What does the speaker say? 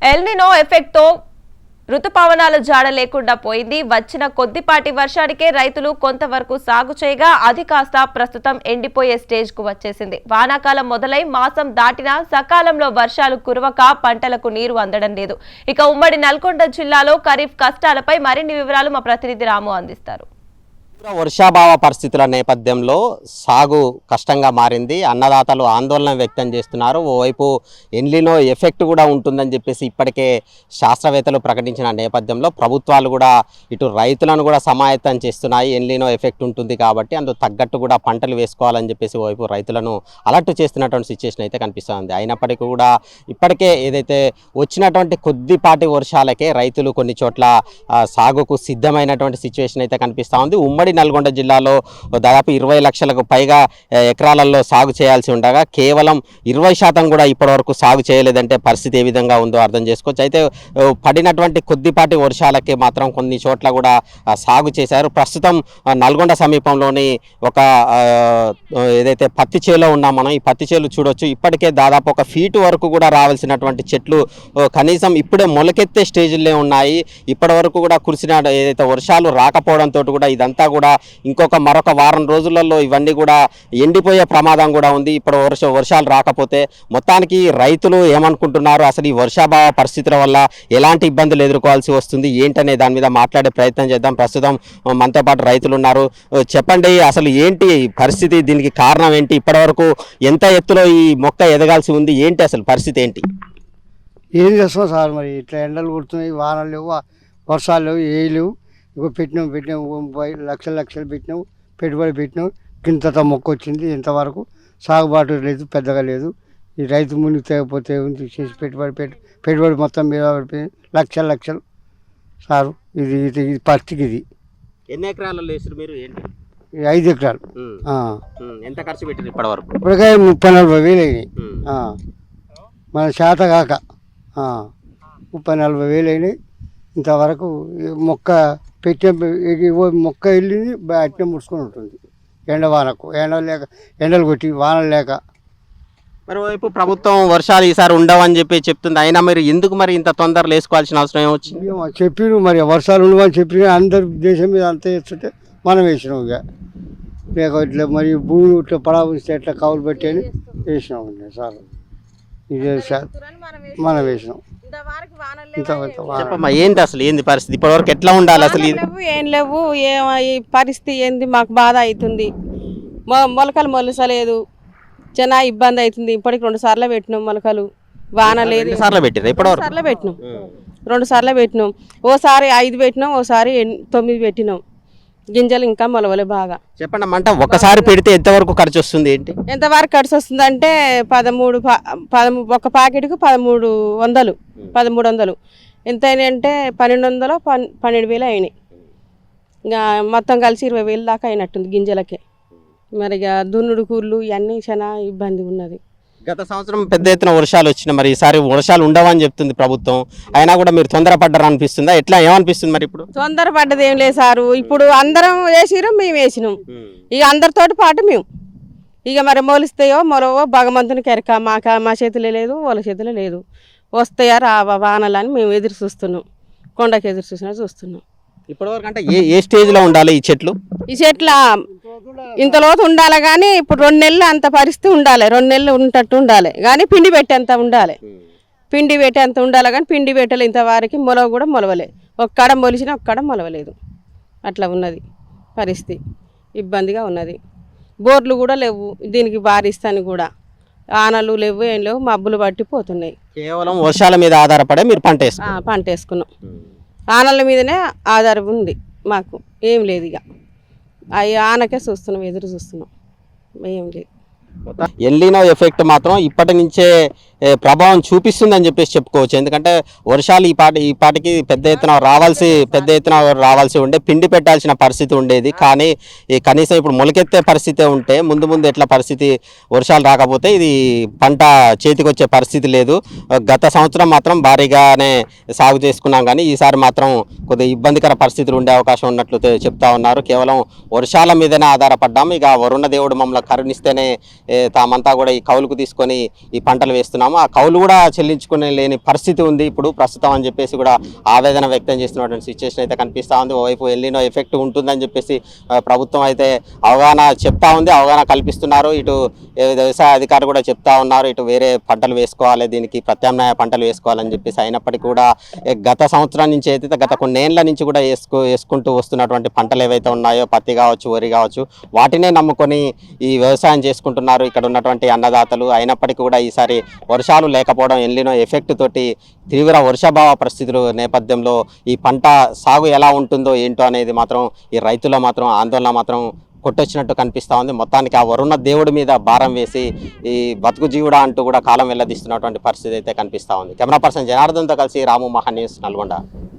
El Niño ఎఫెక్ట్తో ఋతుపవనాల జాడ లేకుండా పోయింది. వచ్చిన కొద్దిపాటి వర్షానికే రైతులు కొంతవరకు సాగు చేయగా అది కాస్త ప్రస్తుతం ఎండిపోయే స్టేజ్ కు వచ్చేసింది. వానాకాలం మొదలై మాసం దాటినా సకాలంలో వర్షాలు కురవక పంటలకు నీరు అందడం లేదు. ఇక ఉమ్మడి నల్గొండ జిల్లాలో ఖరీఫ్ కష్టాలపై మరిన్ని వివరాలు మా ప్రతినిధి రాము అందిస్తారు. వర్షాభావ పరిస్థితుల నేపథ్యంలో సాగు కష్టంగా మారింది. అన్నదాతలు ఆందోళన వ్యక్తం చేస్తున్నారు. ఓవైపు ఎల్నినో ఎఫెక్ట్ కూడా ఉంటుందని చెప్పేసి ఇప్పటికే శాస్త్రవేత్తలు ప్రకటించిన నేపథ్యంలో ప్రభుత్వాలు కూడా ఇటు రైతులను కూడా సమాయత్తం చేస్తున్నాయి. ఎల్నినో ఎఫెక్ట్ ఉంటుంది కాబట్టి అందుకు తగ్గట్టు కూడా పంటలు వేసుకోవాలని చెప్పేసి ఓవైపు రైతులను అలర్ట్ చేస్తున్నటువంటి సిచ్యువేషన్ అయితే కనిపిస్తుంది. అయినప్పటికీ కూడా ఇప్పటికే ఏదైతే వచ్చినటువంటి కొద్దిపాటి వర్షాలకే రైతులు కొన్ని చోట్ల సాగుకు సిద్ధమైనటువంటి సిచ్యువేషన్ అయితే కనిపిస్తూ ఉంది. ఉమ్మడి నల్గొండ జిల్లాలో దాదాపు 20 లక్షలకు పైగా ఎకరాలలో సాగు చేయాల్సి ఉండగా కేవలం 20% కూడా ఇప్పటివరకు సాగు చేయలేదంటే పరిస్థితి ఏ విధంగా ఉందో అర్థం చేసుకోవచ్చు. అయితే పడినటువంటి కొద్దిపాటి వర్షాలకే మాత్రం కొన్ని చోట్ల కూడా సాగు చేశారు. ప్రస్తుతం నల్గొండ సమీపంలోని ఒక ఏదైతే పత్తి చేలో ఉన్నాం మనం, ఈ పత్తి చేలు చూడొచ్చు. ఇప్పటికే దాదాపు 1 ఫీట్ వరకు కూడా రావాల్సినటువంటి చెట్లు కనీసం ఇప్పుడే మొలకెత్తే స్టేజ్లో ఉన్నాయి. ఇప్పటి వరకు కూడా కురిసిన ఏదైతే వర్షాలు రాకపోవడంతో కూడా ఇదంతా కూడా మరొక వారం రోజులలో ఇవన్నీ కూడా ఎండిపోయే ప్రమాదం కూడా ఉంది. ఇప్పుడు వర్షాలు రాకపోతే మొత్తానికి రైతులు ఏమనుకుంటున్నారు, అసలు ఈ వర్షాభావ పరిస్థితుల వల్ల ఎలాంటి ఇబ్బందులు ఎదుర్కోవాల్సి వస్తుంది ఏంటనే దాని మీద మాట్లాడే ప్రయత్నం చేద్దాం. ప్రస్తుతం మనతో పాటు రైతులు ఉన్నారు. చెప్పండి, అసలు ఏంటి పరిస్థితి, దీనికి కారణం ఏంటి, ఇప్పటివరకు ఎంత ఎత్తులో ఈ మొక్క ఎదగాల్సి ఉంది, ఏంటి అసలు పరిస్థితి ఏంటి? ఏం చేస్తాం సార్, మరి ఇట్లా ఎండలు కొడుతున్నాయి, వానలు లేవు, వర్షాలు లేవు, ఏ లేవు. ఇంకో పెట్టినాం లక్షలు పెట్టినాం, పెట్టుబడి పెట్టినాం, ఇంత మొక్క వచ్చింది. ఇంతవరకు సాగుబాటు లేదు, పెద్దగా లేదు. ఈ రైతు ముందుకు తెగపోతే చేసి పెట్టుబడి మొత్తం మీద పడిపోయింది. లక్షలు సారు. ఇది పరిస్థితికి. ఇది ఎన్ని ఎకరాలలో వేసారు మీరు? 5 ఎకరాలు. ఎంత ఖర్చు పెట్టారు ఇప్పటివరకు? ఇప్పటికే 30-40 వేలు అయినాయి. మన శాత కాక 30-40 వేలు అయినాయి. ఇంతవరకు మొక్క పెట్టే మొక్క వెళ్ళింది అట్నే ముడుచుకొని ఉంటుంది. ఎండలు కొట్టి వానలు లేక. మరి వైపు ప్రభుత్వం వర్షాలు ఈసారి ఉండవని చెప్పి చెప్తుంది. అయినా మీరు ఎందుకు మరి ఇంత తొందరలు వేసుకోవాల్సిన అవసరం ఏమొచ్చింది? చెప్పిరు మరి వర్షాలు ఉండవని చెప్పి అందరు దేశం మీద అంతా వేస్తుంటే మనం వేసినాం. ఇక లేక ఇట్లా మరి భూమి ఇట్లా పడాబుస్తే ఎట్లా కవులు పెట్టి అని వేసినాం సార్. ఇదే సార్ మనం వేసినాం. చెప్పమ్మా, ఏంటి అసలు ఏంది పరిస్థితి, ఇప్పటివరకు ఎట్లా ఉండాలి అసలు? ఏం లేవు, ఈ పరిస్థితి ఏంది, మాకు బాధ అవుతుంది. మొలకలు మొలసలేదు, చాలా ఇబ్బంది అవుతుంది. ఇప్పటికి 2 సార్లు పెట్టినాం మొలకలు, వాన లేదు. 2 సార్లు పెట్టినాం, 2 సార్లు పెట్టినాం. ఓసారి 5 పెట్టినాం, ఓసారి 9 పెట్టినాం. గింజలు ఇంకా మొలవలే బాగా. చెప్పండి అమ్మంట, ఒకసారి పెడితే ఎంతవరకు ఖర్చు వస్తుంది, ఏంటి ఎంతవరకు ఖర్చు వస్తుంది అంటే 13 ఒక ప్యాకెట్కు 1300 ఎంత అయినాయి అంటే 1200-12,000 అయినాయి. ఇంకా మొత్తం కలిసి 20,000 దాకా అయినట్టుంది గింజలకే. మరి ఇక దున్నుడు కూర్లు ఇవన్నీ చాలా ఇబ్బంది ఉన్నది. గత సంవత్సరం పెద్ద ఎత్తున వర్షాలు వచ్చినాయి, మరి ఈసారి వర్షాలు ఉండవని చెప్తుంది ప్రభుత్వం. అయినా కూడా మీరు తొందరపడ్డారు అనిపిస్తుందా, ఎట్లా ఏమనిపిస్తుంది మరి? ఇప్పుడు తొందరపడ్డది ఏం లేదు సారు. ఇప్పుడు అందరం వేసిరు, మేము వేసినాం. ఇక అందరితోటి పాటు మేము ఇక మరి మొలుస్తాయో మొలవో భగవంతుని కెరక. మా చేతిలో లేదు, వాళ్ళ చేతిలో లేదు. వస్తాయా రావా వానలని మేము ఎదురు చూస్తున్నాం, కొండకి ఎదురు చూస్తున్నాం. ఇప్పటివరకు అంటే ఏ స్టేజ్లో ఉండాలి ఈ చెట్లు? ఈ చెట్ల ఇంత లోతు ఉండాలి కానీ ఇప్పుడు 2 నెలలు అంత పరిస్థితి ఉండాలి. 2 నెలలు ఉంటట్టు ఉండాలి కానీ పిండి పెట్టేంత ఉండాలి. కానీ పిండి పెట్టలే ఇంతవరకు. మొలవ కూడా మొలవలే. ఒక్కడ మొలిచినా ఒక్కడ మొలవలేదు. అట్లా ఉన్నది పరిస్థితి, ఇబ్బందిగా ఉన్నది. బోర్లు కూడా లేవు దీనికి బారిస్తాను కూడా. ఆనలు లేవు, ఏం లేవు, మబ్బులు పట్టి పోతున్నాయి. కేవలం వర్షాల మీద ఆధారపడే మీరు పంట వేసుకున్నాం. ఆనల మీదనే ఆధారం ఉంది మాకు, ఏం లేదు. ఇక అవి ఆనకే చూస్తున్నాం, ఎదురు చూస్తున్నాం, ఏం లేదు. ఎల్నినో ఎఫెక్ట్ మాత్రం ఇప్పటి నుంచే ప్రభావం చూపిస్తుందని చెప్పేసి చెప్పుకోవచ్చు. ఎందుకంటే వర్షాలు ఈ పాటికి పెద్ద ఎత్తున రావాల్సి ఉండే, పిండి పెట్టాల్సిన పరిస్థితి ఉండేది. కానీ కనీసం ఇప్పుడు మొలకెత్తే పరిస్థితే ఉంటే ముందు ఎట్లా పరిస్థితి, వర్షాలు రాకపోతే ఇది పంట చేతికి వచ్చే పరిస్థితి లేదు. గత సంవత్సరం మాత్రం భారీగానే సాగు చేసుకున్నాం, కానీ ఈసారి మాత్రం కొద్దిగా ఇబ్బందికర పరిస్థితులు ఉండే అవకాశం ఉన్నట్లు చెప్తా ఉన్నారు. కేవలం వర్షాల మీదనే ఆధారపడ్డాము. ఇక వరుణ దేవుడు మమ్మల్ని కరుణిస్తేనే తామంతా కూడా ఈ కౌలుకు తీసుకొని ఈ పంటలు వేస్తున్నాము. ఆ కౌలు కూడా చెల్లించుకునే లేని పరిస్థితి ఉంది ఇప్పుడు ప్రస్తుతం అని చెప్పేసి కూడా ఆవేదన వ్యక్తం చేస్తున్నటువంటి సిచ్యువేషన్ అయితే కనిపిస్తూ ఉంది. ఓవైపు ఎల్నినో ఎఫెక్ట్ ఉంటుందని చెప్పేసి ప్రభుత్వం అయితే అవగాహన చెప్తా ఉంది, అవగాహన కల్పిస్తున్నారు. ఇటు వ్యవసాయ అధికారులు కూడా చెప్తా ఉన్నారు, ఇటు వేరే పంటలు వేసుకోవాలి, దీనికి ప్రత్యామ్నాయ పంటలు వేసుకోవాలని చెప్పేసి. అయినప్పటికీ కూడా గత సంవత్సరం నుంచి అయితే గత కొన్నేళ్ల నుంచి కూడా వేసుకుంటూ వస్తున్నటువంటి పంటలు ఏవైతే ఉన్నాయో పత్తి కావచ్చు, వరి కావచ్చు, వాటినే నమ్ముకొని ఈ వ్యవసాయం చేసుకుంటున్నారు ఇక్కడ ఉన్నటువంటి అన్నదాతలు. అయినప్పటికీ కూడా ఈసారి వర్షాలు లేకపోవడం, ఎల్నినో ఎఫెక్ట్ తోటి తీవ్ర వర్షాభావ పరిస్థితుల నేపథ్యంలో ఈ పంట సాగు ఎలా ఉంటుందో ఏంటో అనేది మాత్రం ఈ రైతుల మాత్రం ఆందోళన మాత్రం కొట్టొచ్చినట్టు కనిపిస్తూ ఉంది. మొత్తానికి ఆ వరుణ దేవుడి మీద భారం వేసి ఈ బతుకు జీవుడా అంటూ కూడా కాలం వెల్లదీస్తున్నటువంటి పరిస్థితి అయితే కనిపిస్తూ ఉంది. కెమెరా పర్సన్ జనార్దన్తో కలిసి రాము మహా న్యూస్, నల్గొండ.